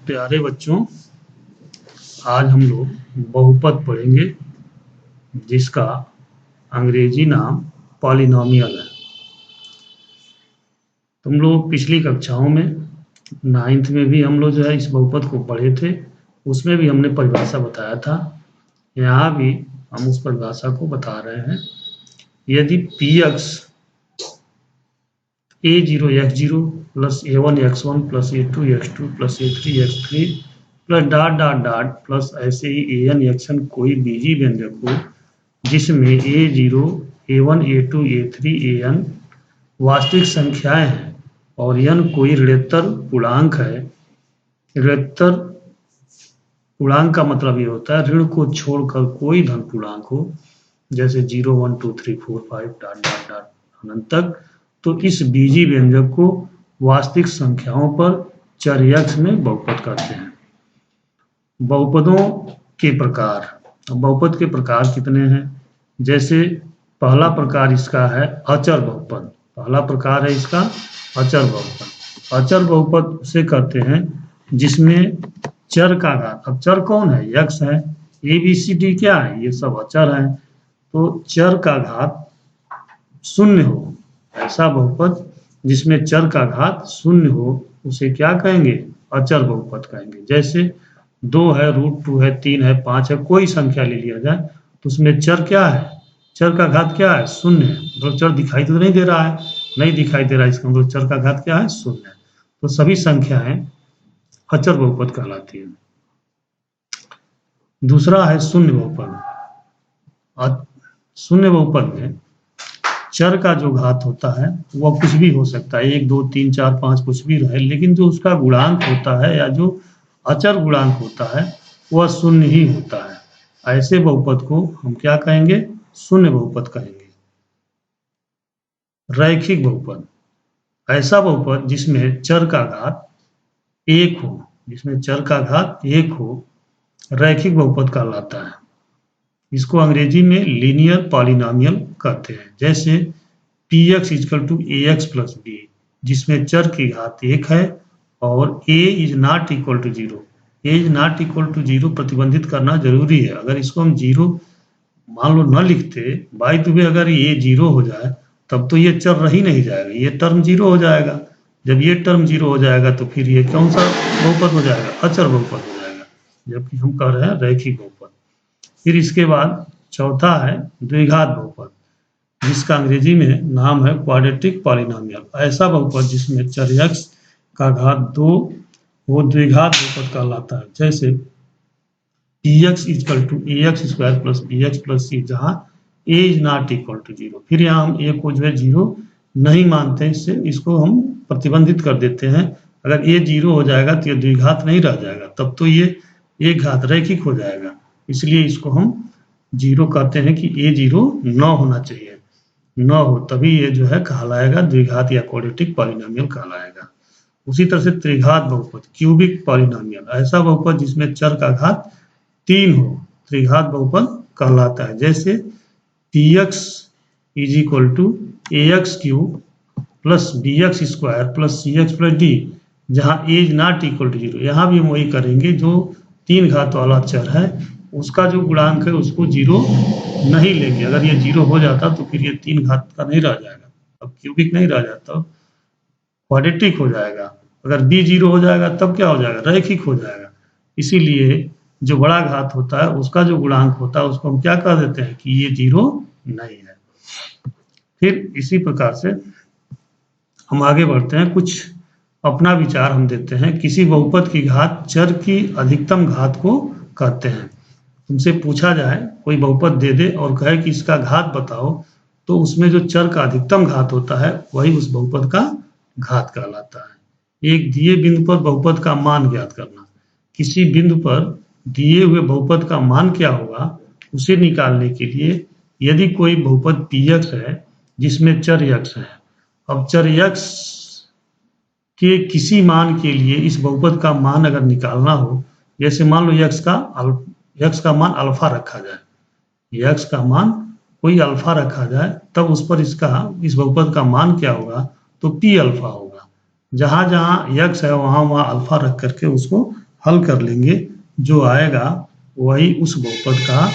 प्यारे बच्चों, आज हम लोग बहुपद पढ़ेंगे जिसका अंग्रेजी नाम पॉलिनोमियल है। तुम लोग पिछली कक्षाओं में 9th में भी हम लोग जो है इस बहुपद को पढ़े थे, उसमें भी हमने परिभाषा बताया था। यहाँ भी हम उस परिभाषा को बता रहे हैं। यदि px a0 x0 plus a1 x1 plus a2 x2 plus a3 x3 plus dot dot dot plus ऐसे ही an xn कोई बीजी व्यंजक हो जिसमें a0 a1 a2 a3 an वास्तविक संख्याएं हैं और n कोई ऋणोत्तर पूर्णांक है। ऋणोत्तर पूर्णांक का मतलब ये होता है ऋण को छोड़कर कोई धन पूर्णांक हो, जैसे 0 1 2 3 4 5 डॉट डॉट डॉट अनंत तक, तो इस बीजी व्यंजक को वास्तविक संख्याओं पर चर x में बहुपद कहते हैं। बहुपदों के प्रकार, बहुपद के प्रकार कितने हैं? जैसे पहला प्रकार इसका है अचर बहुपद। पहला प्रकार है इसका अचर बहुपद। अचर बहुपद से कहते हैं जिसमें चर का घात, अब चर कौन है? x है, a b c d क्या है? ये सब अचर हैं, तो चर का घात शून्य हो, ऐसा बहुपद जिसमें चर का घात शून्य हो उसे क्या कहेंगे? अचर बहुपद कहेंगे। जैसे 2 है, √2 है, 3 है, 5 है, कोई संख्या ले लिया जाए तो उसमें चर क्या है? चर का घात क्या है? शून्य है। मतलब चर दिखाई तो नहीं दे रहा है, नहीं दिखाई दे रहा है, इसका मतलब चर का घात क्या है? शून्य है। तो सभी संख्याएं अचर बहुपद कहलाती है। दूसरा है शून्य बहुपद। शून्य बहुपद में चर का जो घात होता है वह कुछ भी हो सकता है, 1 2 3 4 5 कुछ भी रहे, लेकिन जो उसका गुणांक होता है या जो अचर गुणांक होता है वह शून्य ही होता है। ऐसे बहुपद को हम क्या कहेंगे? शून्य बहुपद कहेंगे। रैखिक बहुपद, ऐसा बहुपद जिसमें चर का घात 1 हो, जिसमें चर का घात 1 हो, रैखिक बहुपद कहलाता है। इसको अंग्रेजी में लीनियर पॉलिनोमियल कहते हैं। जैसे px = ax + b, जिसमें चर की घात 1 है और a ≠ 0। a ≠ 0 प्रतिबंधित करना जरूरी है। अगर इसको हम 0 मान लो न लिखते, बाय द वे अगर ये 0 हो जाए तब तो ये चर रह ही नहीं जाएगा, ये टर्म 0 हो जाएगा। जब ये टर्म 0 हो जाएगा तो फिर ये कौन सा बहुपद हो जाएगा? अचर बहुपद हो जाएगा, जबकि हम कह रहे हैं रैखिक बहुपद। फिर इसके बाद चौथा है द्विघात बहुपद, जिसका अंग्रेजी में नाम है क्वाड्रेटिक पॉलिनोमियल। ऐसा बहुपद जिसमें चर x का घात 2 वो द्विघात बहुपद कहलाता है। जैसे px = ax² + bx + c, जहाँ a ≠ 0। फिर यहाँ हम a को जो है 0 नहीं मानते, इसको हम प्रतिबंधित कर देते हैं। अगर a 0 हो जाएगा तो ये द्विघात नहीं रह जाएगा, तब तो ये एक घात रैखिक हो जाएगा। इसलिए इसको हम 0 कहते हैं कि a 0 न होना चाहिए, न हो तभी ये जो है कहलाएगा द्विघात या क्वाड्रेटिक पॉलिनोमियल कहलाएगा। उसी तरह से त्रिघात बहुपद, क्यूबिक पॉलिनोमियल, ऐसा बहुपद जिसमें चर का घात 3 हो, त्रिघात बहुपद कहलाता है। जैसे px = ax³ + bx² + cx + d, जहाँ a ≠ 0। यहाँ भी हम वही करेंगे, जो 3 घात वाला चर है उसका जो गुणांक है उसको 0 नहीं लेंगे। अगर ये 0 हो जाता तो फिर ये 3 घात का नहीं रह जाएगा, अब क्यूबिक नहीं रह जाता, क्वाड्रेटिक हो जाएगा। अगर b 0 हो जाएगा तब क्या हो जाएगा? रैखिक हो जाएगा। इसीलिए जो बड़ा घात होता है उसका जो गुणांक होता है उसको हम क्या कह देते हैं कि ये 0 नहीं है। फिर इसी प्रकार से हम आगे बढ़ते हैं, कुछ अपना विचार हम देते हैं। किसी बहुपद की घात चर की अधिकतम घात को कहते हैं। तुमसे पूछा जाए, कोई बहुपद दे दे और कहे कि इसका घात बताओ, तो उसमें जो चर का अधिकतम घात होता है वही उस बहुपद का घात कहलाता है। एक दिए बिंदु पर बहुपद का मान ज्ञात करना। किसी बिंदु पर दिए हुए बहुपद का मान क्या होगा उसे निकालने के लिए यदि कोई बहुपद px है जिसमें चर x है, अब चर x के किसी मान के लिए इस बहुपद का मान अगर निकालना हो, जैसे मान लो x का मान अल्फा रखा जाए, x का मान कोई अल्फा रखा जाए, तब उस पर इस बहुपद का मान क्या होगा? तो p अल्फा होगा। जहां जहां x है वहां अल्फा रख करके उसको हल कर लेंगे, जो आएगा वही उस बहुपद का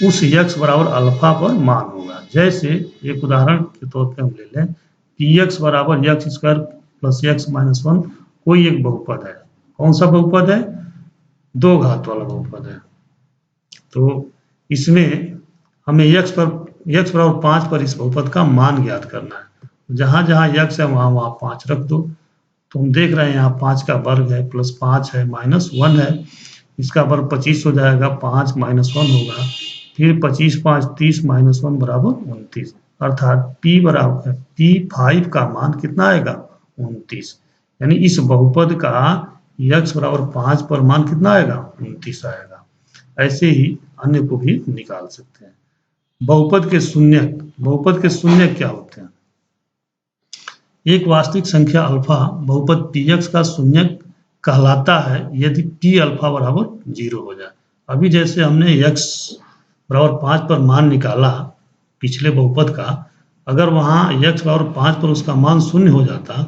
उस x बराबर अल्फा पर मान होगा। जैसे एक उदाहरण के तौर पे हम ले लें, px बराबर X square plus x minus 1 कोई एक बहुपद है। कौन सा बहुपद है? दो घात वाला बहुपद है। तो इसमें हमें x बराबर 5 पर इस बहुपद का मान ज्ञात करना है। जहां जहां x है वहां वहां 5 रख दो। तो हम देख रहे हैं यहाँ 5 का वर्ग है प्लस 5 है माइनस 1 है, इसका वर्ग 25 हो जाएगा, 5 माइनस 1 होगा, फिर 25 5 30 माइनस 1 बराबर 29, अर्थात p बराबर p5 का मान कितना आएगा? 29। यानी इस बहुपद का x बराबर 5 पर मान कितना आएगा? 29 आएगा। ऐसे ही अन्य को भी निकाल सकते हैं। बहुपद के शून्य क्या होते हैं? एक वास्तविक संख्या अल्फा बहुपद px का शून्य कहलाता है यदि p अल्फा बराबर 0 हो जाए। अभी जैसे हमने x बराबर 5 पर मान निकाला पिछले बहुपद का, अगर वहां x बराबर 5 पर उसका मान 0 हो जाता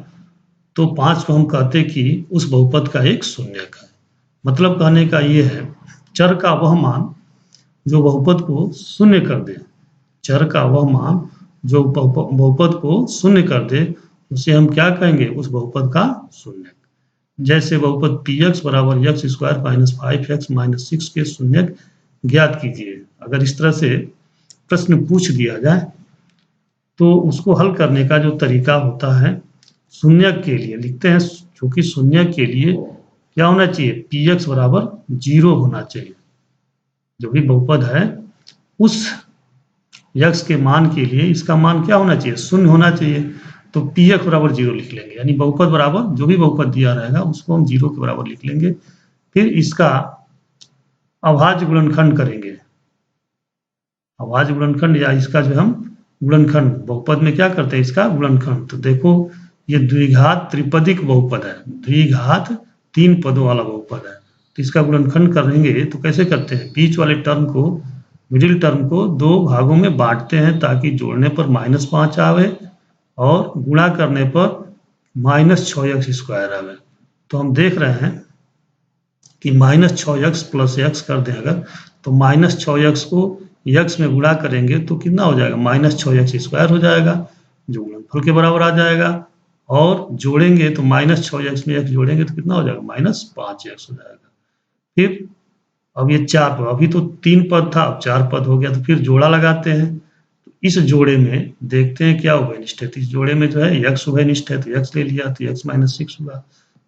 तो 5 को हम कहते कि उस बहुपद का एक शून्यक है। मतलब कहने का ये है, चर का वह मान जो बहुपद को शून्य कर दे, चर का वह मान जो बहुपद को शून्य कर दे, उसे हम क्या कहेंगे? उस बहुपद का शून्यक। जैसे बहुपद px बराबर X square minus 5x minus 6 के शून्यक ज्ञात कीजिए। अगर इस तरह से प्रश्न पूछ दिया जाए तो उसको हल करने का जो तरीका होता है, शून्यक के लिए लिखते हैं, क्योंकि शून्यक के लिए क्या होना चाहिए? px बराबर 0 होना चाहिए। जो भी बहुपद है उस x के मान के लिए इसका मान क्या होना चाहिए? शून्य होना चाहिए। तो px बराबर 0 लिख लेंगे, यानी बहुपद बराबर जो भी बहुपद दिया रहेगा उसको हम 0 के बराबर लिख लेंगे। फिर इसका अभाज्य गुणनखंड करेंगे, अभाज्य गुणनखंड या इसका जो हम गुणनखंड, बहुपद में क्या करते हैं? इसका गुणनखंड। तो देखो ये द्विघात त्रिपदिक बहुपद है, द्विघात 3 पदों वाला बहुपद है। तो इसका गुणनखंड करेंगे तो कैसे करते हैं? बीच वाले टर्म को, मिडिल टर्म को 2 भागों में बांटते हैं ताकि जोड़ने पर -5 आवे और गुणा करने पर -6x स्क्वायर आवे। तो हम देख रहे हैं कि -6x प्लस x कर दें अगर, तो -6x को x में गुणा करेंगे तो कितना हो जाएगा? -6x स्क्वायर हो जाएगा, जो गुणनफल के बराबर आ जाएगा। और जोड़ेंगे तो -6x में x जोड़ेंगे तो कितना हो जाएगा? -5x हो जाएगा। फिर अब ये 4 पद, अभी तो 3 पद था, अब 4 पद हो गया, तो फिर जोड़ा लगाते हैं। तो इस जोड़े में देखते हैं क्या उभयनिष्ठ है। तो इस जोड़े में जो है x उभयनिष्ठ है, तो x ले लिया, तो x माइनस 6 हुआ।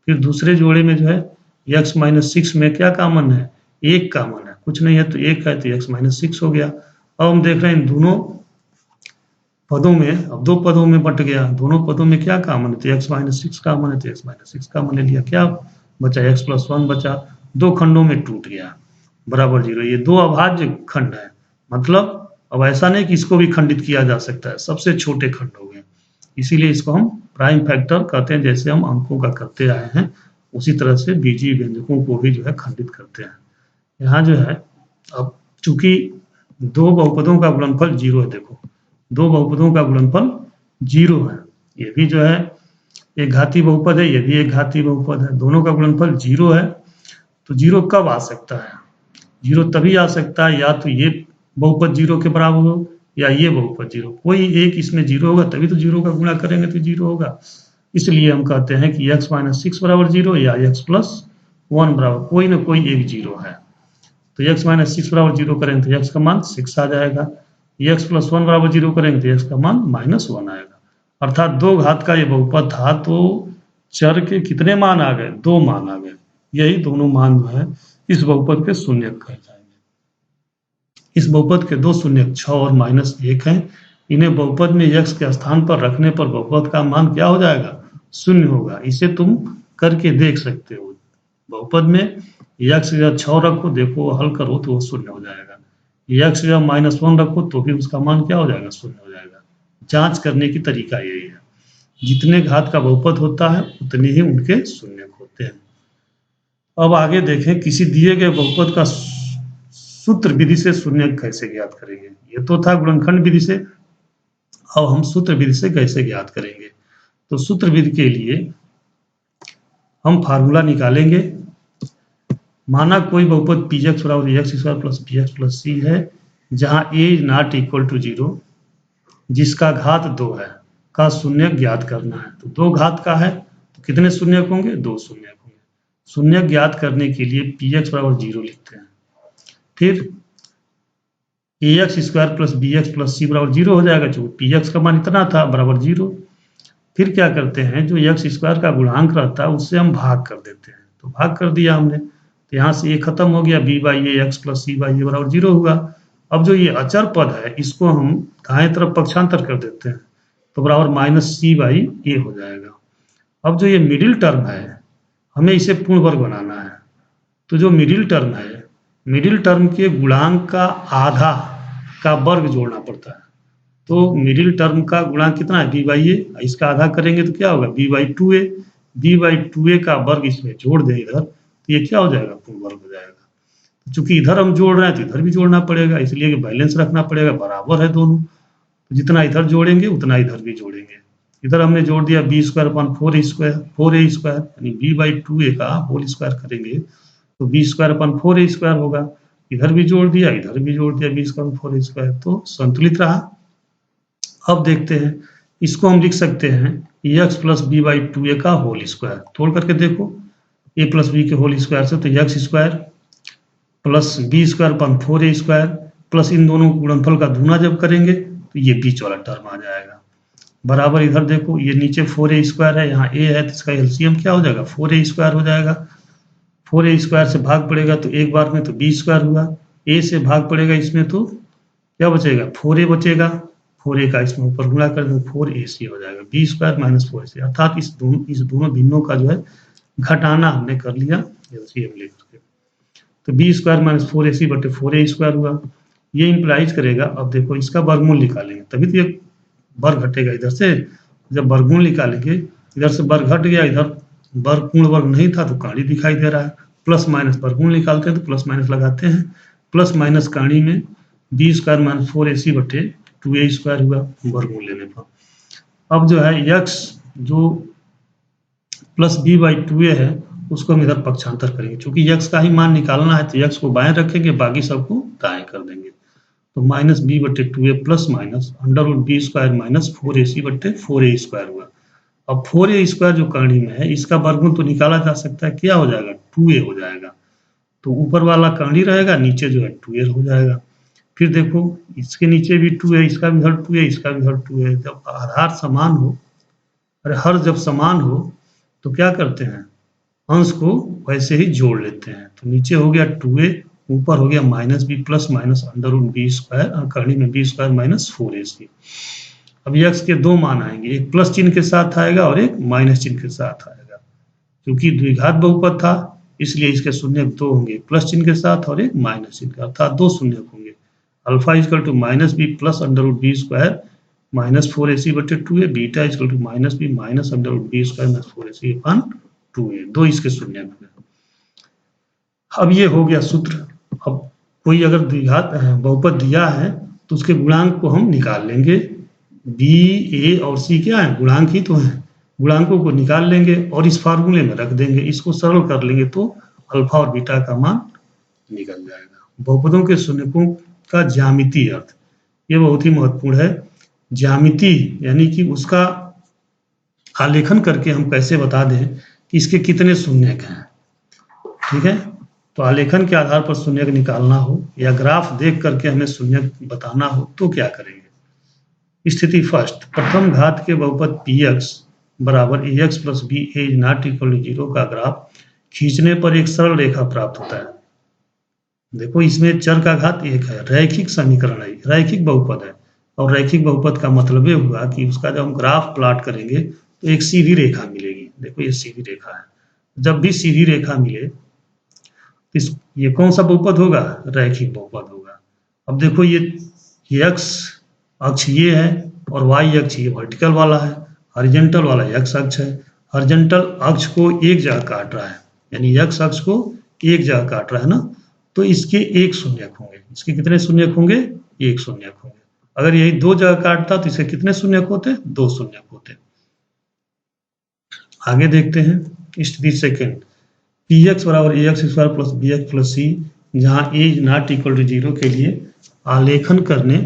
फिर दूसरे जोड़े में जो है x माइनस 6 में क्या कॉमन है? 1 कॉमन है, कुछ नहीं है तो 1 है, तो x माइनस 6 हो गया। अब हम देख रहे हैं इन दोनों पदों में, अब 2 पदों में बट गया, दोनों पदों में क्या कॉमन है? तो x माइनस 6 कॉमन है, तो x माइनस 6 कॉमन ले लिया, क्या बचा? x प्लस 1 बचा, 2 खंडों में टूट गया, बराबर 0। ये 2 अभाज्य खंड है, मतलब अब ऐसा नहीं कि इसको भी खंडित किया जा सकता है, सबसे छोटे खंड हो गए, इसीलिए इसको हम प्राइम फैक्टर कहते हैं। जैसे हम अंकों का करते आए हैं उसी तरह से बीजीय व्यंजकों को भी जो है खंडित करते हैं। यहाँ जो है, अब चूंकि 2 बहुपदों का गुणनफल 0 है, देखो 2 बहुपदों का गुणनफल 0 है, ये भी जो है एक घातीय बहुपद है, ये भी एक घातीय बहुपद है, दोनों का गुणनफल 0 है। तो 0 कब आ सकता है? 0 तभी आ सकता है या तो ये बहुपद 0 के बराबर हो या ये बहुपद 0, कोई एक इसमें 0 होगा, तभी तो 0 का गुणा करेंगे तो 0 होगा। इसलिए हम कहते हैं कि x माइनस 6 बराबर 0 या x प्लस 1 बराबर कोई ना कोई एक 0 है। तो x माइनस 6 बराबर 0 करेंगे तो x का मान 6 आ जाएगा, x प्लस 1 बराबर 0 करेंगे तो x का मान -1 आएगा। अर्थात 2 घात का ये बहुपद था, तो चर के कितने मान आ गए? 2 मान आ गए। यही दोनों मान जो है इस बहुपद के शून्यक कहे जाएंगे। इस बहुपद के 2 शून्यक 6 और -1 हैं। इन्हें बहुपद में x के स्थान पर रखने पर बहुपद का मान क्या हो जाएगा? 0 होगा। इसे तुम करके देख सकते हो। बहुपद में x की जगह 6 रखो, देखो हल करो तो वो 0 हो जाएगा। x की जगह -1 रखो तो भी उसका मान क्या हो जाएगा? 0 हो जाएगा। जांच करने की तरीका यही है, जितने घात का बहुपद होता है उतने ही उनके शून्यक होते हैं। अब आगे देखें, किसी दिए गए बहुपद का सूत्र विधि से शून्यक कैसे ज्ञात करेंगे। ये तो था गुणनखंड विधि से, अब हम सूत्र विधि से कैसे ज्ञात करेंगे। तो सूत्र विधि के लिए हम फार्मूला निकालेंगे। माना कोई बहुपद पी एक्स बराबर X square plus B X plus C है, जहां A is not equal to 0, जिसका घात 2 है, का शून्य ज्ञात करना है। तो 2 घात का है तो कितने शून्य होंगे? 2 शून्य होंगे। शून्य ज्ञात करने के लिए पी एक्स बराबर 0 लिखते हैं, फिर A X square plus B X plus C बराबर 0 हो जाएगा, जो पी एक्स का मान इतना था बराबर 0। फिर क्या करते हैं, जो एक्स स्क्वायर का गुणांक रहता है उससे हम भाग कर देते हैं, तो भाग कर दिया हमने, तो यहाँ से ये खत्म हो गया, B by A X plus C by A बराबर 0 होगा। अब जो ये अचर पद है इसको हम दाएं तरफ पक्षांतर कर देते हैं, तो बराबर माइनस सी बाई ए हो जाएगा। अब जो ये मिडिल टर्म है हमें इसे पूर्ण वर्ग बनाना है, तो जो मिडिल टर्म है, मिडिल टर्म के गुणांक का आधा का वर्ग जोड़ना पड़ता है। तो मिडिल टर्म का गुणांक कितना है? बी बाई ए, इसका आधा करेंगे तो क्या होगा? B by two A, B by two A का वर्ग इसमें जोड़ दें इधर, तो ये क्या हो जाएगा? पूर्ण वर्ग हो जाएगा। चूंकि इधर हम जोड़ रहे हैं तो इधर भी जोड़ना पड़ेगा, इसलिए बैलेंस रखना पड़ेगा, बराबर है दोनों, तो जितना इधर जोड़ेंगे उतना इधर भी जोड़ेंगे। इधर हमने जोड़ दिया B square upon 4a square, यानी बी बाई टू ए का होल स्क्वायर करेंगे तो B square upon 4a square होगा। इधर भी जोड़ दिया, इधर भी जोड़ दिया, बी स्क्वायर 4a स्क्वायर, तो संतुलित रहा। अब देखते हैं, इसको हम लिख सकते हैं X plus B by two A का होल स्क्वायर। तोड़ करके देखो, ए प्लस बी के होल स्क्वायर से तो X square plus B square upon 4a square plus इन दोनों गुणनफल का दूना जब करेंगे तो ये बीच वाला टर्म आ जाएगा। बराबर इधर देखो, ये नीचे 4a स्क्वायर है, यहाँ a है, तो इसका एलसीएम क्या हो जाएगा? 4a स्क्वायर हो जाएगा। 4a स्क्वायर से भाग पड़ेगा तो एक बार में तो b स्क्वायर हुआ, a से भाग पड़ेगा इसमें तो क्या बचेगा? 4a बचेगा, 4a का इसमें ऊपर गुणा कर दो, 4ac हो जाएगा, b स्क्वायर माइनस 4ac, अर्थात इस दोनों भिन्नों का जो है घटाना हमने कर लिया एलसीएम लेकर के, तो b स्क्वायर माइनस 4ac बटे 4a स्क्वायर हुआ। ये इंप्लाइज करेगा, अब देखो इसका वर्गमूल निकालेंगे तभी तो ये वर्ग घटेगा इधर से, जब वर्गमूल निकालेंगे इधर से वर्ग घट गया, इधर वर्ग पूर्ण वर्ग नहीं था तो काड़ी दिखाई दे रहा है, प्लस माइनस वर्गमूल निकालते हैं तो प्लस माइनस लगाते हैं, प्लस माइनस काड़ी में बी स्क्वायर माइनस 4ac बटे 2a स्क्वायर हुआ वर्गमूल लेने पर। अब जो है यक्स जो प्लस बी बाई 2a है उसको हम इधर पक्षांतर करेंगे, क्योंकि यक्स का ही मान निकालना है तो यक्स को बाएं रखेंगे, बाकी सबको दाएं कर देंगे, तो माइनस बी बटे 2a plus minus under root B square minus 4ac बटे 4a स्क्वायर हुआ। अब 4a स्क्वायर जो काड़ी में है इसका वर्गमूल तो निकाला जा सकता है, क्या हो जाएगा? 2a हो जाएगा, तो ऊपर वाला काड़ी रहेगा, नीचे जो है 2a हो जाएगा। फिर देखो इसके नीचे भी 2 है, इसका भी हर 2 है, इसका भी हर 2 है। जब आधार समान हो, अरे हर जब समान हो तो क्या करते हैं? अंश को वैसे ही जोड़ लेते हैं, तो नीचे हो गया 2a, ऊपर हो गया minus B plus minus under root B square, कड़ी में बी स्क्वायर माइनस 4ac। अब एक्स के दो मान आएंगे, एक प्लस चिन्ह के साथ आएगा और एक माइनस चिन्ह के साथ आएगा, क्योंकि द्विघात बहुपद था इसलिए इसके शून्य दो होंगे, प्लस चिन्ह के साथ और एक माइनस चिन्ह, अर्थात दो शून्य होंगे। Alpha is equal to minus B plus under root B square minus 4ac बटे 2a, beta is equal to minus B minus under root B square minus 4ac upon 2a, दो इसके शून्य होंगे। अब ये हो गया सूत्र। अब कोई अगर द्विघात बहुपद दिया है तो उसके गुणांक को हम निकाल लेंगे, बी ए और सी क्या है? गुणांक ही तो है, गुणांकों को निकाल लेंगे और इस फार्मूले में रख देंगे, इसको सरल कर लेंगे तो अल्फा और बीटा का मान निकल जाएगा। बहुपदों के शून्यकों का ज्यामितीय अर्थ, ये बहुत ही महत्वपूर्ण है। ज्यामिति यानी कि उसका आलेखन करके हम कैसे बता दें कि इसके कितने शून्यक हैं, ठीक है? तो आलेखन के आधार पर शून्यक निकालना हो या ग्राफ देख करके हमें शून्यक बताना हो तो क्या करेंगे? स्थिति फर्स्ट, प्रथम घात के बहुपद px बराबर ax plus b is not equal to 0 का ग्राफ खींचने पर एक सरल रेखा प्राप्त होता है। देखो इसमें चर का घात 1 है, रैखिक समीकरण है, रैखिक बहुपद है, और रैखिक बहुपद का मतलब ये हुआ कि उसका जब हम ग्राफ प्लॉट करेंगे तो एक सीधी रेखा मिलेगी। देखो ये सीधी रेखा है, जब भी सीधी रेखा मिले ये कौन सा बहुपद होगा? रैखिक बहुपद होगा। अब देखो ये x अक्ष ये है और y अक्ष ये वर्टिकल वाला है, हॉरिजॉन्टल वाला x अक्ष है, हॉरिजॉन्टल अक्ष को एक जगह काट रहा है, यानी x अक्ष को एक जगह काट रहा है ना, तो इसके एक शून्यक होंगे। इसके कितने शून्यक होंगे? एक शून्यक होंगे। अगर यही दो जगह काटता तो इसके कितने शून्यक होते? दो शून्यक होते। आगे देखते हैं स्थिति सेकेंड, पी एक्स बराबर A X square plus B X plus C, जहाँ A is not equal to 0 के लिए आलेखन करने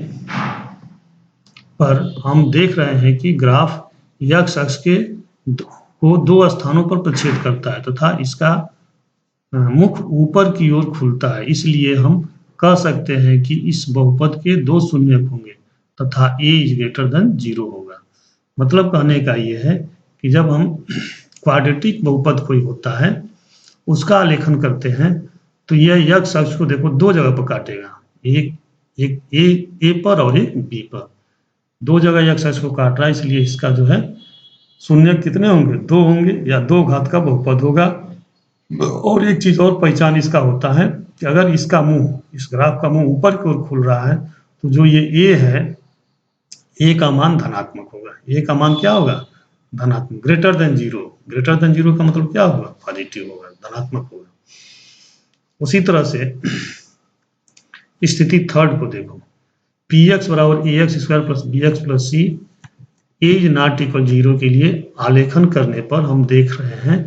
पर हम देख रहे हैं कि ग्राफ एक्स अक्ष को दो स्थानों पर प्रक्षेप करता है तथा इसका मुख ऊपर की ओर खुलता है। इसलिए हम कह सकते हैं कि इस बहुपद के दो शून्यक होंगे तथा a इज ग्रेटर देन 0 होगा। मतलब कहने का ये है कि जब हम क्वाड्रेटिक बहुपद कोई होता है उसका आलेखन करते हैं तो यह एक्स अक्ष को देखो दो जगह पर काटेगा, एक ए पर और एक बी पर, दो जगह एक्स अक्ष को काट रहा है। इसलिए इसका जो है शून्य कितने होंगे, दो होंगे या दो घात का बहुपद होगा। और एक चीज और पहचान इसका होता है कि अगर इसका मुंह, इस ग्राफ का मुंह ऊपर की ओर खुल रहा है तो जो ये ए है, ए का मान धनात्मक होगा। ए का मान क्या होगा, धनात्मक, ग्रेटर देन 0। ग्रेटर देन 0 का मतलब क्या होगा, पॉजिटिव होगा, धनात्मक होगा। उसी तरह से स्थिति थर्ड को देखो, पी एक्स बराबर A X square plus B X plus C, A is not equal 0 के लिए आलेखन करने पर हम देख रहे हैं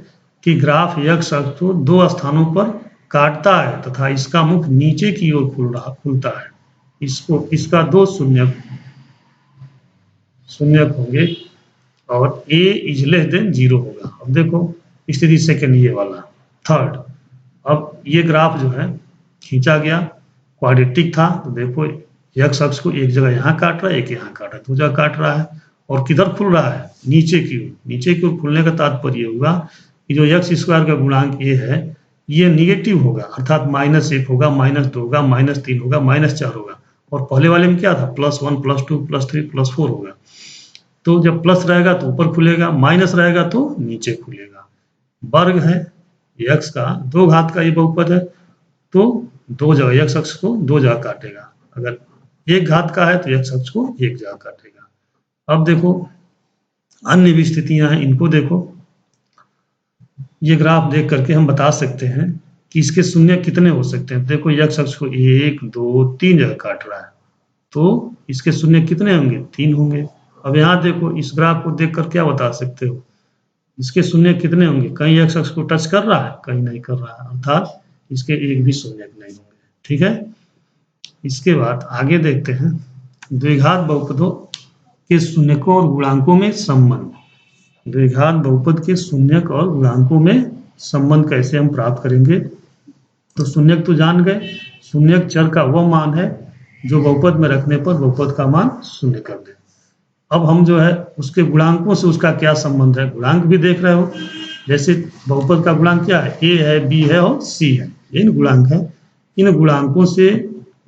कि ग्राफ एक्स अक्ष को दो स्थानों पर काटता है तथा इसका मुख नीचे की ओर खुलता है। इसका दो शून्यक होंगे और a इज लेस देन 0 होगा। अब देखो स्थिति सेकंड ये वाला, थर्ड, अब ये ग्राफ जो है खींचा गया, क्वाड्रेटिक था, तो देखो एक्स अक्ष को एक जगह यहाँ काट रहा है, एक यहाँ काट रहा है, दो जगह काट रहा है और किधर खुल रहा है, नीचे की ओर। नीचे की ओर खुलने का तात्पर्य होगा कि जो एक्स स्क्वायर का गुणांक ए है ये निगेटिव होगा, अर्थात -1 होगा, -2 होगा, -3 होगा, -4 होगा। और पहले वाले में क्या था, +1 +2 +3 +4 होगा। तो जब प्लस रहेगा तो ऊपर खुलेगा, माइनस रहेगा तो नीचे खुलेगा। वर्ग है एक्स का, दो घात का ये बहुपद है तो दो जगह एक्स अक्ष को दो जगह काटेगा। अगर एक घात का है तो एक्स अक्ष को एक जगह काटेगा। अब देखो अन्य भी स्थितियां हैं, इनको देखो। ये ग्राफ देख करके हम बता सकते हैं कि इसके शून्य कितने हो सकते हैं। देखो एक्स अक्ष को 1 2 3 जगह काट रहा है तो इसके शून्य कितने होंगे, 3 होंगे। अब यहाँ देखो इस ग्राफ को देखकर क्या बता सकते हो, इसके शून्य कितने होंगे, कहीं एक्स अक्ष को टच कर रहा है, कहीं नहीं कर रहा है, अर्थात इसके एक भी शून्य नहीं होंगे। ठीक है, इसके बाद आगे देखते हैं द्विघात बहुपदों के शून्यकों और गुणांकों में संबंध। द्विघात बहुपद के शून्यक और गुणांकों में संबंध कैसे हम प्राप्त करेंगे। तो शून्यक तो जान गए, शून्यक चर का वह मान है जो बहुपद में रखने पर बहुपद का मान शून्य कर दे। अब हम जो है उसके गुणांकों से उसका क्या संबंध है, गुणांक भी देख रहे हो। जैसे बहुपद का गुणांक क्या है, ए है, बी है और सी है, ये गुणांक है। इन गुणांकों से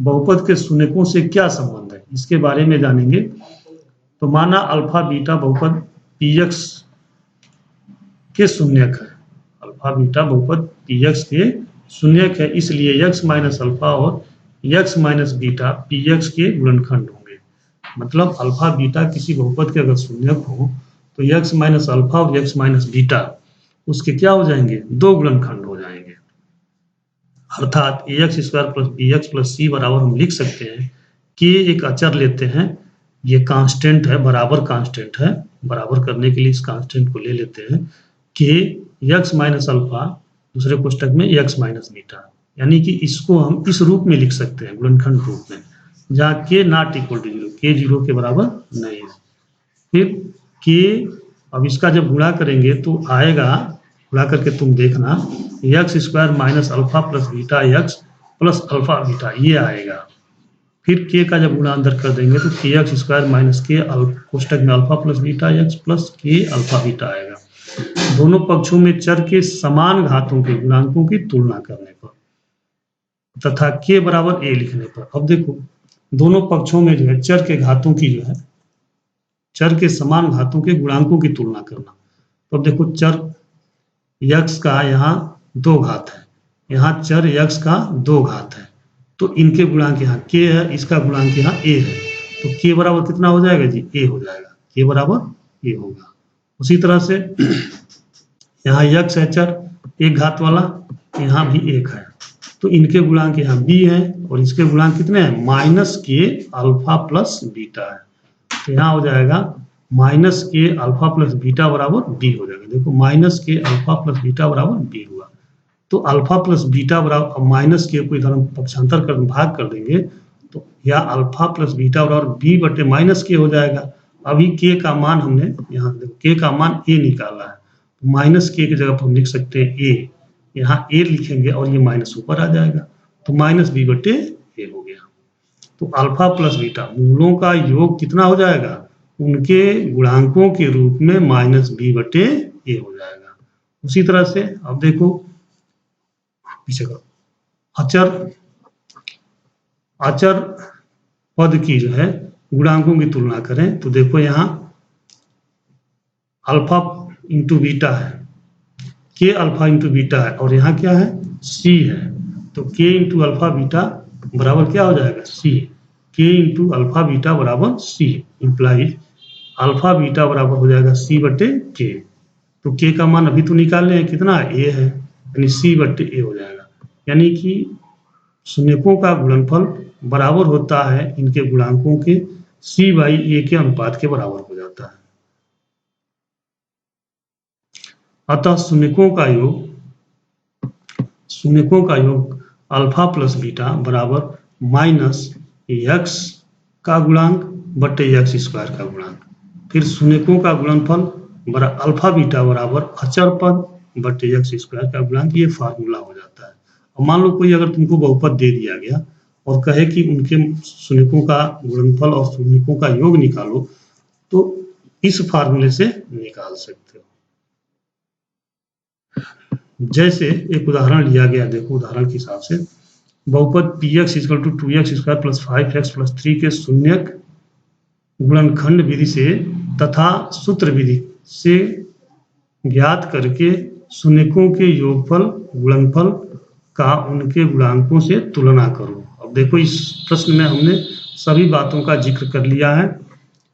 बहुपद के शून्यकों से क्या संबंध है, इसके बारे में जानेंगे। तो माना अल्फा बीटा बहुपद पी एक्स के शून्यक है, अल्फा बीटा बहुपद पी एक्स के शून्यक है, इसलिए एक्स माइनस अल्फा और X minus beta P x के गुणनखंड होंगे। मतलब अल्फा बीटा किसी बहुपद के अगर शून्यक हो तो एक्स माइनस अल्फा और एक्स माइनस बीटा उसके क्या हो जाएंगे, दो गुणनखंड हो जाएंगे। अर्थात A X square plus B X plus C बराबर हम लिख सकते हैं कि एक अचर लेते हैं, ये कांस्टेंट है, बराबर कांस्टेंट है, बराबर करने के लिए इस कांस्टेंट को ले लेते हैं कि एक्स माइनस अल्फा दूसरे पुस्तक में एक्स माइनस बीटा, यानी कि इसको हम इस रूप में लिख सकते हैं, गुणनखंड रूप में, जहाँ के नॉट इक्वल टू 0, के 0 के बराबर नहीं है। फिर के, अब इसका जब गुणा करेंगे तो आएगा, गुणा करके तुम देखना, x square minus alpha plus beta x plus alpha beta, ये आएगा। फिर के का जब गुणा अंदर कर देंगे तो के एक्स स्क्वायर माइनस के कोष्टक में alpha plus beta x plus के अल्फा बीटा आएगा। दोनों पक्षों में चर के समान घातों के गुणांकों की तुलना करने पर तथा के बराबर ए लिखने पर। अब देखो दोनों पक्षों में जो है चर के घातों की जो है, चर के समान घातों के गुणांकों की तुलना करना। तो अब देखो चर यक्स का यहाँ 2 घात है, यहाँ चर यक्स का 2 घात है, तो इनके गुणांक यहाँ के है, इसका गुणांक यहाँ ए है, तो के बराबर कितना हो जाएगा जी, ए हो जाएगा, के बराबर ए होगा। उसी तरह से यहाँ यक्स है चर 1 घात वाला, यहाँ भी 1 है, तो इनके गुणांक यहाँ बी है और इसके गुणांक कितने हैं, माइनस के अल्फा प्लस बीटा है, तो यहाँ हो जाएगा माइनस के अल्फा प्लस बीटा बराबर बी हो जाएगा। देखो माइनस के अल्फा प्लस बीटा बराबर बी हुआ। तो अल्फा प्लस बीटा बराबर माइनस के को इधर हम पक्षांतर कर भाग कर देंगे तो या अल्फा प्लस बीटा बराबर बी बटे माइनस के हो जाएगा। अभी के का मान हमने यहाँ के का मान ए निकाला है, तो माइनस के की जगह पर हम लिख सकते हैं ए, यहाँ ए लिखेंगे और ये माइनस ऊपर आ जाएगा, तो माइनस बी बटे ए हो गया। तो अल्फा प्लस बीटा मूलों का योग कितना हो जाएगा, उनके गुणांकों के रूप में माइनस बी बटे ए हो जाएगा। उसी तरह से अब देखो पीछे करो, अचर पद की जो है गुणांकों की तुलना करें तो देखो यहाँ अल्फा इंटू बीटा है, के अल्फा इंटू बीटा है और यहाँ क्या है सी है, तो के इंटू अल्फा बीटा बराबर क्या हो जाएगा सी, के इंटू अल्फा बीटा बराबर सी इंप्लाइज अल्फा बीटा बराबर हो जाएगा सी बटे के। तो के का मान अभी तो निकाल लें कितना ए है, यानी सी बटे ए हो जाएगा, यानी कि शून्यकों का गुणनफल बराबर होता है इनके गुणांकों के सी बाई ए के अनुपात के बराबर हो जाता है। अतः शून्यकों का योग अल्फा प्लस बीटा बराबर माइनस एक्स का गुणांक बटे एक्स स्क्वायर का गुणांक, फिर शून्यकों का गुणनफल अल्फा बीटा बराबर अचर पद बटे एक्स स्क्वायर का गुणांक, ये फार्मूला हो जाता है। और मान लो कोई अगर तुमको बहुपद दे दिया गया और कहे कि उनके शून्यकों का गुणनफल और शून्यकों का योग निकालो, तो इस फार्मूले से निकाल सकते हो। जैसे एक उदाहरण लिया गया, देखो उदाहरण के हिसाब से बहुपद px equal to 2x square plus 5x plus 3 के शून्यक गुणनखंड विधि से तथा सूत्र विधि से ज्ञात करके शून्यकों के योगफल गुणनफल का उनके गुणांकों से तुलना करो। अब देखो इस प्रश्न में हमने सभी बातों का जिक्र कर लिया है,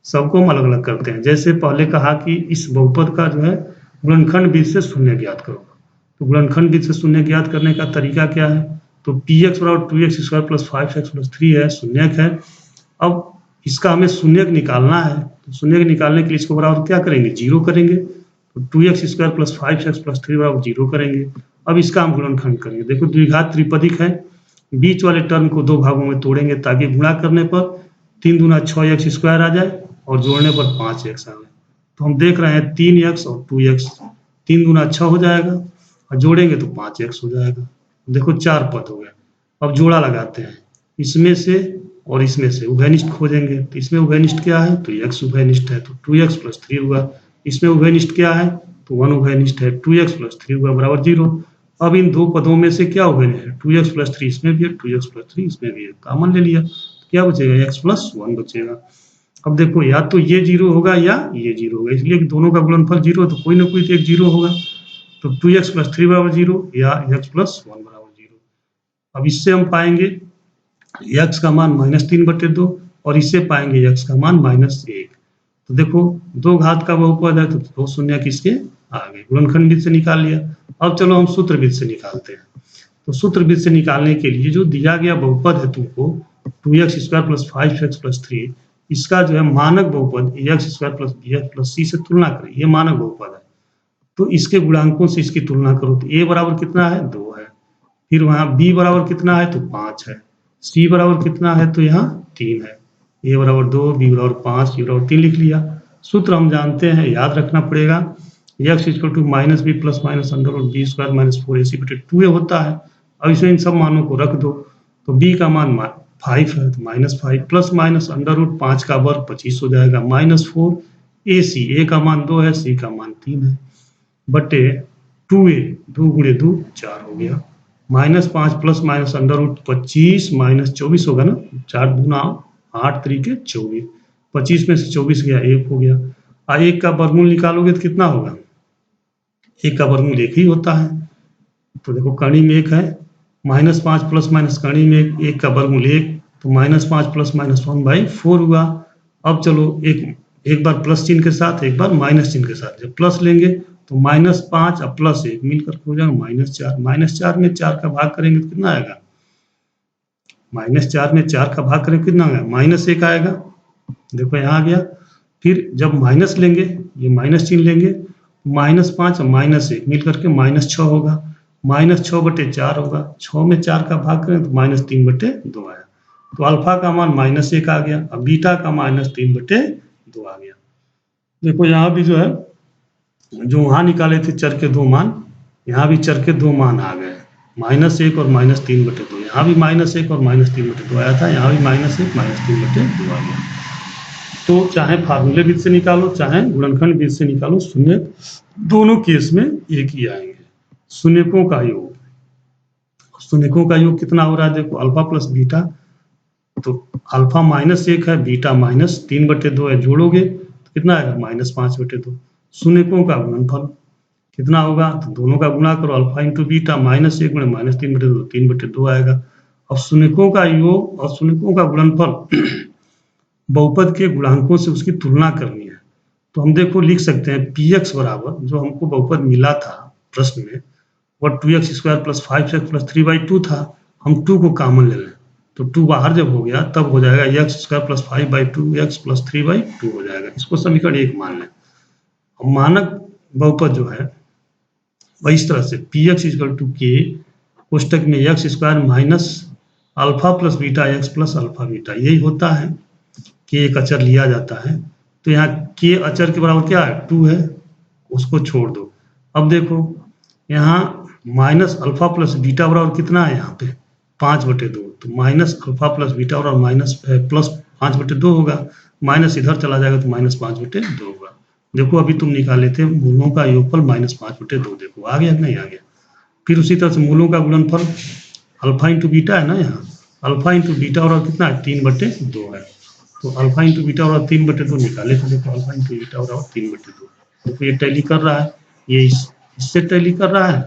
सबको हम अलग अलग करते हैं। जैसे पहले कहा कि इस बहुपद का जो है गुणनखंड विधि से शून्य ज्ञात करो, तो गुणनखंड विधि से शून्य ज्ञात करने का तरीका क्या है, तो px बराबर 2x square plus 5x plus 3 है, शून्यक है। अब इसका हमें शून्यक निकालना है, तो शून्यक निकालने के लिए इसको बराबर क्या करेंगे जीरो करेंगे, तो 2x square plus 5x plus 3 बराबर जीरो करेंगे। अब इसका हम गुणनखंड करेंगे, देखो द्विघात त्रिपदिक है, बीच वाले टर्म को दो भागों में तोड़ेंगे ताकि गुणा करने पर 3 दूना 6x स्क्वायर आ जाए और जोड़ने पर 5x आ जाए। तो हम देख रहे हैं 3x और 2x, 3 दूना 6 हो जाएगा और जोड़ेंगे तो 5x हो जाएगा। देखो 4 पद हो गए। अब जोड़ा लगाते हैं, इसमें से और इसमें से उभयनिष्ठ खोजेंगे, तो इसमें उभयनिष्ठ क्या है, तो x उभयनिष्ठ है, तो 2x प्लस 3 हुआ। इसमें उभयनिष्ठ क्या है, तो 1 उभयनिष्ठ है, 2x प्लस 3 हुआ बराबर 0। अब इन दो पदों में से क्या उभयनिष्ठ है, 2x प्लस 3 इसमें भी है, 2x प्लस 3 इसमें भी है, कॉमन ले लिया, तो क्या बचेगा x प्लस 1 बचेगा। अब देखो या तो ये 0 होगा या ये 0 होगा, इसलिए कि दोनों का गुणनफल 0 तो कोई ना कोई तो एक 0 होगा, तो 2x प्लस 3 बराबर 0 या x प्लस 1 बराबर 0। अब इससे हम पाएंगे x का मान -3/2 और इससे पाएंगे x का मान -1। तो देखो दो घात का बहुपद है तो दो शून्य किसके आ गए, गुणनखंड विधि से निकाल लिया। अब चलो हम सूत्र विधि से निकालते हैं। तो सूत्र विधि से निकालने के लिए जो दिया गया बहुपद है तुमको 2x square plus 5x plus 3, इसका जो है मानक बहुपद ax square plus bx plus c से तुलना करें, ये मानक बहुपद है, तो इसके गुणांकों से इसकी तुलना करो, तो a बराबर कितना है 2 है, फिर वहां b बराबर कितना है तो 5 है, c बराबर कितना है तो यहाँ 3 है, a बराबर 2, b बराबर 5, c बराबर 3 लिख लिया। सूत्र हम जानते हैं, याद रखना पड़ेगा, x equal to minus B plus minus under root B square minus 4ac बटे 2a होता है। अब इसमें इन सब मानों को रख दो, तो b का मान 5 है तो -5 प्लस माइनस अंडर रूट 5 का वर्ग 25 हो जाएगा, -4 ac, a का मान 2 है, c का मान 3 है बटे 2a, 2 गुणे 2 4 हो गया, -5 plus minus under root 25 minus 24 होगा ना, 4 दूना 8 तरीके 24, 25 में से 24 गया 1 हो गया। और 1 का वर्गमूल निकालोगे तो कितना होगा, 1 का वर्गमूल 1 ही होता है, तो देखो कणी में 1 है, -5 प्लस माइनस कणी में 1 का वर्गमूल 1, तो -5 प्लस माइनस 1/4 हुआ। अब चलो एक बार प्लस चिन्ह के साथ एक बार माइनस चिन्ह के साथ, जब प्लस लेंगे तो -5 और प्लस 1 मिलकर हो जाएगा -4, -4 में 4 का भाग करेंगे तो कितना आएगा, -4 में 4 का भाग करेंगे कितना आएगा -1 आएगा, देखो यहाँ आ गया। फिर जब माइनस लेंगे, ये माइनस चिन्ह लेंगे, -5 और -1 मिल करके -6 होगा, -6/4 होगा। 6 में 4 का भाग करें तो -3/2 आया। तो अल्फा का मान -1 आ गया। अब बीटा का -3/2 आ गया। देखो यहाँ भी जो है, जो वहाँ निकाले थे चर के 2 मान, यहाँ भी चर के 2 मान आ गए, -1 और -3/2। यहाँ भी -1 और -3/2 आया था, यहाँ भी -1 -3/2 आ गया। तो चाहे फार्मूले विधि से निकालो, चाहे गुणनखंड विधि से निकालो, शून्य दोनों केस में एक ही आएंगे। शून्यकों का योग, शून्यकों का योग कितना हो रहा है? देखो अल्फा प्लस बीटा, तो अल्फा -1 है, बीटा -3/2 है, जोड़ोगे तो कितना आएगा? -5/2। शून्यकों का गुणनफल कितना होगा? तो दोनों का गुणा करो, अल्फा इंटू बीटा, -1 गुणे -3/2, 3/2 आएगा। अब शून्यकों का योग और शून्यकों का गुणनफल बहुपद के गुणांकों से उसकी तुलना करनी है। तो हम देखो लिख सकते हैं px बराबर, जो हमको बहुपद मिला था प्रश्न में, वह 2x² + 5x + 3/2 था। हम 2 को कॉमन ले लें, तो 2 बाहर जब हो गया तब हो जाएगा x² + 5/2x + 3/2 हो जाएगा। इसको समीकरण 1 मान लें। अब मानक बहुपद जो है वह इस तरह से px = k कोष्टक में x² - alpha plus beta x plus alpha beta, यही होता है कि एक अचर लिया जाता है। तो यहाँ के अचर के बराबर क्या है? 2 है, उसको छोड़ दो। अब देखो यहाँ -अल्फा प्लस बीटा बराबर कितना है? यहाँ पे 5/2, तो -अल्फा प्लस बीटा बराबर प्लस 5/2 होगा। माइनस इधर चला जाएगा तो -5/2 होगा। देखो अभी तुम निकाले थे मूलों का योगफल -5/2, देखो आ गया कि नहीं आ गया। फिर उसी तरह से मूलों का गुणनफल अल्फा इंटू बीटा है ना, यहाँ अल्फा इंटू बीटा बराबर कितना है? 3/2 है। तो अल्फा इंटू बीटा बराबर 3/2 निकाले थे। देखो अल्फा इंटू बीटा बराबर 3/2, देखो ये टैली कर रहा है, ये इससे टैली कर रहा है,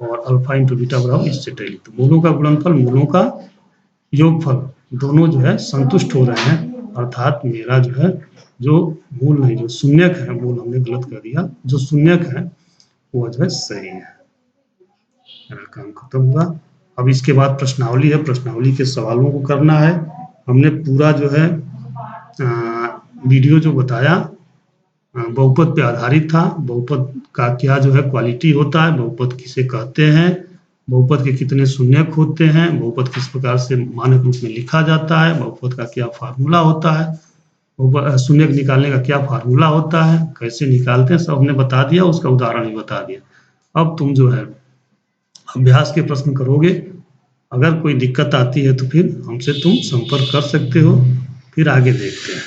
और अल्फा इंटू बीटा बराबर इससे टैली। तो मूलों का गुणनफल, मूलों का योगफल, दोनों जो है संतुष्ट हो रहे हैं। अर्थात मेरा जो है, जो मूल नहीं, जो शून्यक है, मूल हमने गलत कर दिया, जो शून्यक है वो जो है सही है। मेरा काम खत्म हुआ। अब इसके बाद प्रश्नावली है, प्रश्नावली के सवालों को करना है। हमने पूरा जो है वीडियो जो बताया बहुपद पे आधारित था। बहुपद का क्या जो है क्वालिटी होता है, बहुपद किसे कहते हैं, बहुपद के कितने शून्यक होते हैं, बहुपद किस प्रकार से मानक रूप में लिखा जाता है, बहुपद का क्या फार्मूला होता है, शून्यक निकालने का क्या फार्मूला होता है, कैसे निकालते हैं, सब हमने बता दिया, उसका उदाहरण भी बता दिया। अब तुम जो है अभ्यास के प्रश्न करोगे। अगर कोई दिक्कत आती है तो फिर हमसे तुम संपर्क कर सकते हो। फिर आगे देखते हैं।